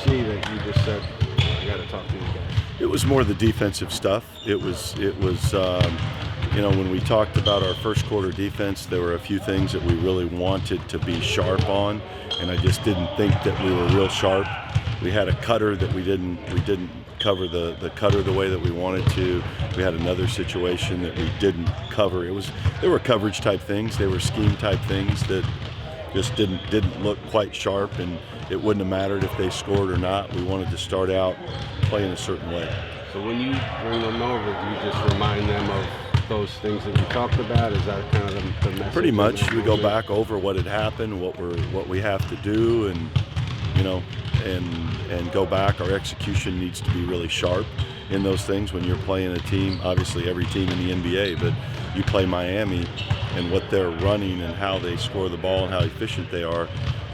see that you just said, I got to talk to you guys? It was more the defensive stuff. It was when we talked about our first quarter defense, there were a few things that we really wanted to be sharp on, and I just didn't think that we were real sharp. We had a cutter that we didn't cover the cutter the way that we wanted to. We had another situation that we didn't cover. There were coverage type things, they were scheme type things that just didn't look quite sharp, and it wouldn't have mattered if they scored or not. We wanted to start out playing a certain way. So when you bring them over, do you just remind them of those things that you talked about? Is that kind of the message? Pretty much. We go back over what had happened, what we have to do, and and go back. Our execution needs to be really sharp in those things when you're playing a team. Obviously, every team in the NBA, but you play Miami, and what they're running and how they score the ball and how efficient they are,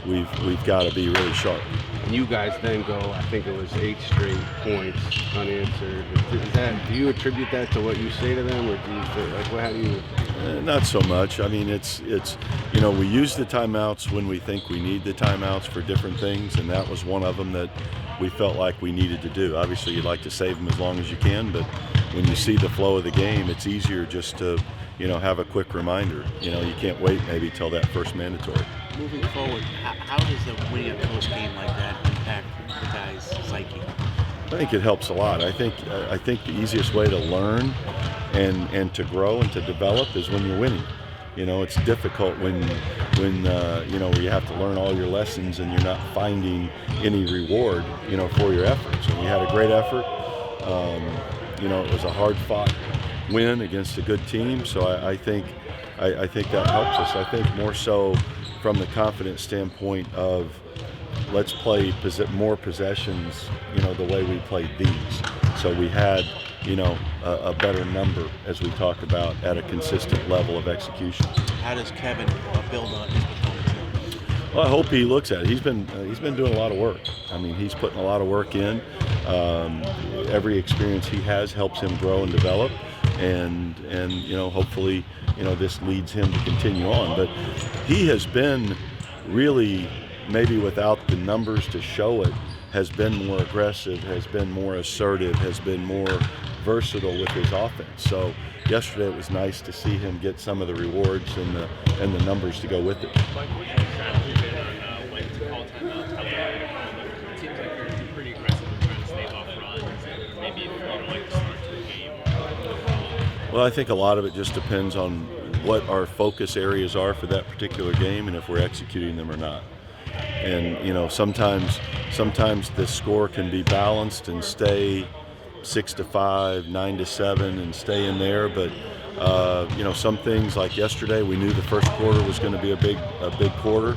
we've got to be really sharp. And you guys then go, I think it was 8 straight points unanswered. Do you attribute that to what you say to them, or do you how do you? Not so much. I mean, it's we use the timeouts when we think we need the timeouts for different things, and that was one of them that we felt like we needed to do. Obviously, you'd like to save them as long as you can, but when you see the flow of the game, it's easier just to have a quick reminder. You can't wait maybe till that first mandatory. Moving forward, how does the winning a close game like that impact the guy's psyche? I think it helps a lot. I think the easiest way to learn and to grow and to develop is when you're winning. It's difficult when you have to learn all your lessons and you're not finding any reward, for your efforts. And we had a great effort. It was a hard-fought win against a good team, so I think that helps us. I think more so from the confidence standpoint of let's play more possessions, the way we played these. So we had, a better number, as we talked about, at a consistent level of execution. How does Kevin build on his performance? Well, I hope he looks at it. He's been doing a lot of work. I mean, he's putting a lot of work in. Every experience he has helps him grow and develop, and hopefully, this leads him to continue on. But he has been really, maybe without the numbers to show it, has been more aggressive, has been more assertive, has been more versatile with his offense. So yesterday it was nice to see him get some of the rewards and the numbers to go with it. Mike, what's your strategy been on when to call timeouts? It seems like you're pretty aggressive in trying to stave off runs, and maybe if you don't like to start to a game. Well, I think a lot of it just depends on what our focus areas are for that particular game and if we're executing them or not. And sometimes the score can be balanced and stay 6-5, 9-7, and stay in there. But some things like yesterday, we knew the first quarter was going to be a big quarter,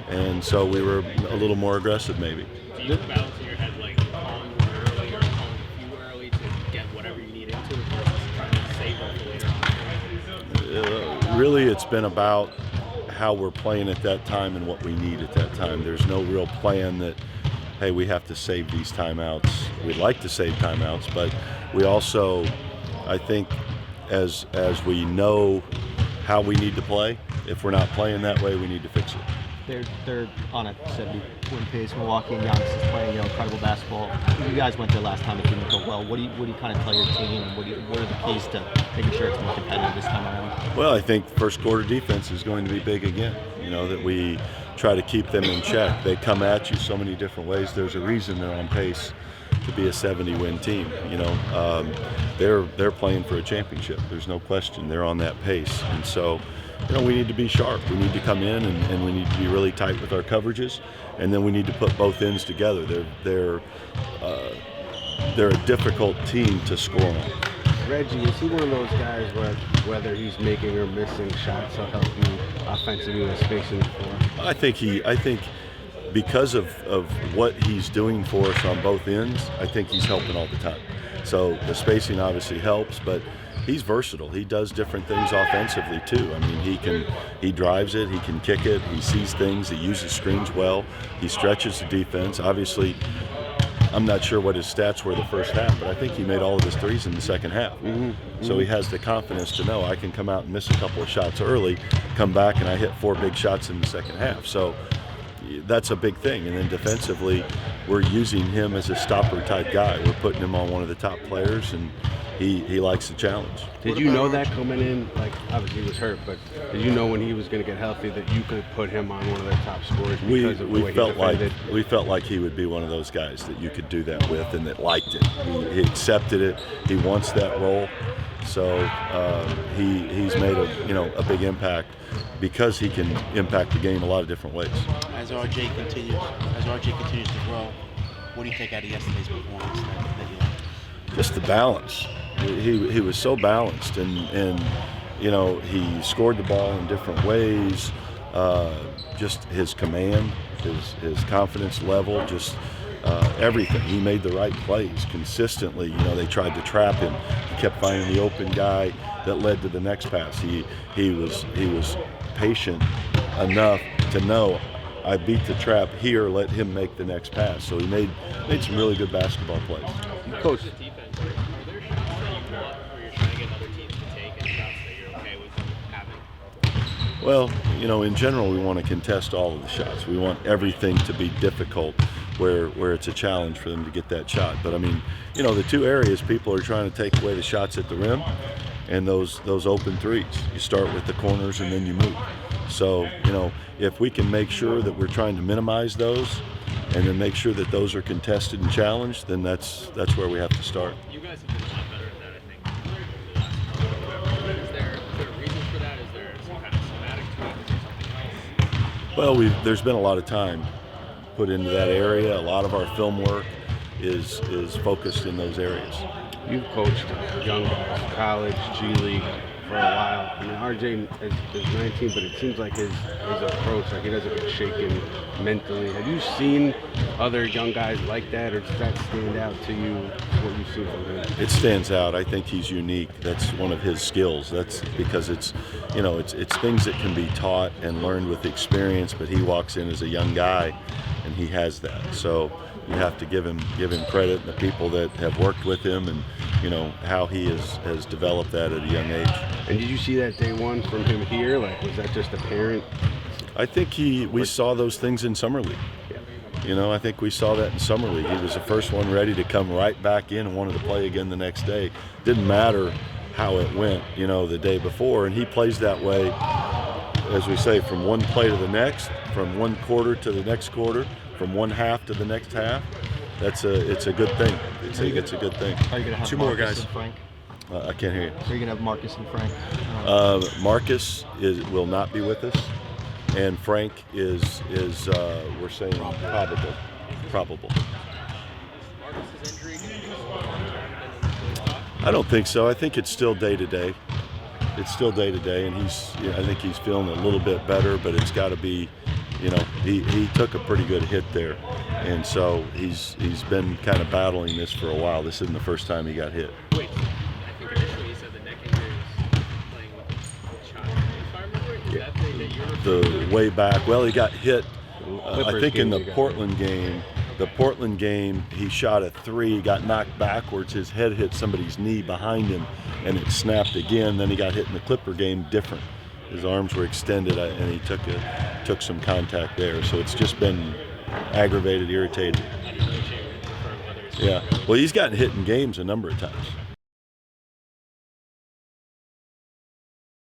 and so we were a little more aggressive maybe. Do you balance in your head like calling early or calling you early to get whatever you need into it versus trying to save it later? Really, it's been about how we're playing at that time and what we need at that time. There's no real plan that, hey, we have to save these timeouts. We'd like to save timeouts, but we also, I think, as we know how we need to play, if we're not playing that way, we need to fix it. They're on a 70-win pace. Milwaukee and Giannis is playing incredible basketball. You guys went there last time. It didn't go well. What do you kind of tell your team? What are the keys to making sure it's more competitive this time around? Well, I think first quarter defense is going to be big again. That we try to keep them in check. They come at you so many different ways. There's a reason they're on pace to be a 70-win team. They're playing for a championship. There's no question. They're on that pace, and so we need to be sharp. We need to come in and we need to be really tight with our coverages, and then we need to put both ends together. They're a difficult team to score on. Reggie, is he one of those guys where whether he's making or missing shots will help you offensively with spacing the floor? I think because of what he's doing for us on both ends, I think he's helping all the time. So the spacing obviously helps, but he's versatile. He does different things offensively too. I mean, he drives it, he can kick it, he sees things, he uses screens well, he stretches the defense. Obviously, I'm not sure what his stats were the first half, but I think he made all of his threes in the second half. So he has the confidence to know I can come out and miss a couple of shots early, come back, and I hit 4 big shots in the second half. So, that's a big thing. And then defensively, we're using him as a stopper type guy. We're putting him on one of the top players, and he likes the challenge. Did you know that coming in? Like, obviously he was hurt, but did you know when he was going to get healthy that you could put him on one of the top scorers because of the way he defended? We felt like he would be one of those guys that you could do that with, and that liked it. He accepted it. He wants that role. So he's made a big impact because he can impact the game a lot of different ways. As RJ continues to grow, what do you take out of yesterday's performance that you like? Just the balance. He was so balanced, and he scored the ball in different ways. Just his command, his confidence level, just everything. He made the right plays consistently. They tried to trap him. He kept finding the open guy that led to the next pass. He was patient enough to know, I beat the trap here, let him make the next pass. So he made some really good basketball plays. Coach, The defense, are there shots that you want where you're trying to get other teams to take and shots that you're okay with having? Well, in general, we want to contest all of the shots. We want everything to be difficult where it's a challenge for them to get that shot. But, the two areas people are trying to take away the shots at the rim and those open threes. You start with the corners and then you move. So, if we can make sure that we're trying to minimize those and then make sure that those are contested and challenged, then that's where we have to start. You guys have been a lot better at that, I think, over the last couple of years. Is there a reason for that? Is there some kind of schematic tweak? Is there something else? Well, there's been a lot of time put into that area. A lot of our film work is focused in those areas. you've coached young guys, college, G League for a while. RJ is 19, but it seems like his approach, like he doesn't get shaken mentally. Have you seen other young guys like that, or does that stand out to you, what you've seen from him? It stands out. I think he's unique. That's one of his skills. That's because it's things that can be taught and learned with experience, but he walks in as a young guy and he has that. So you have to give him credit, and the people that have worked with him, and how he has developed that at a young age. And did you see that day one from him here? Like, was that just apparent? I think we saw those things in Summer League. Yeah. I think we saw that in Summer League. He was the first one ready to come right back in and wanted to play again the next day. Didn't matter how it went, the day before. And he plays that way, as we say, from one play to the next, from one quarter to the next quarter, from one half to the next half. It's a good thing. It's a good thing. Are you going to have Two more Marcus guys. and Frank? I can't hear you. Are you going to have Marcus and Frank? Marcus will not be with us, and Frank is we're saying probable. Marcus's injury, I don't think so. I think it's still day to day. It's still day to day, and I think he's feeling a little bit better, but it's got to be, he took a pretty good hit there, and so he's been kind of battling this for a while. This isn't the first time he got hit. wait, I think initially you said the neck injury was playing with the shot. If I remember, is that that you're referring to? The way back, well, he got hit, I Clippers think in game the he got Portland game. The Portland game, he shot a three, got knocked backwards. His head hit somebody's knee behind him, and it snapped again. Then he got hit in the Clipper game, different. His arms were extended, and he took some contact there. So it's just been aggravated, irritated. I just want to confirm whether it's Yeah. Well, he's gotten hit in games a number of times.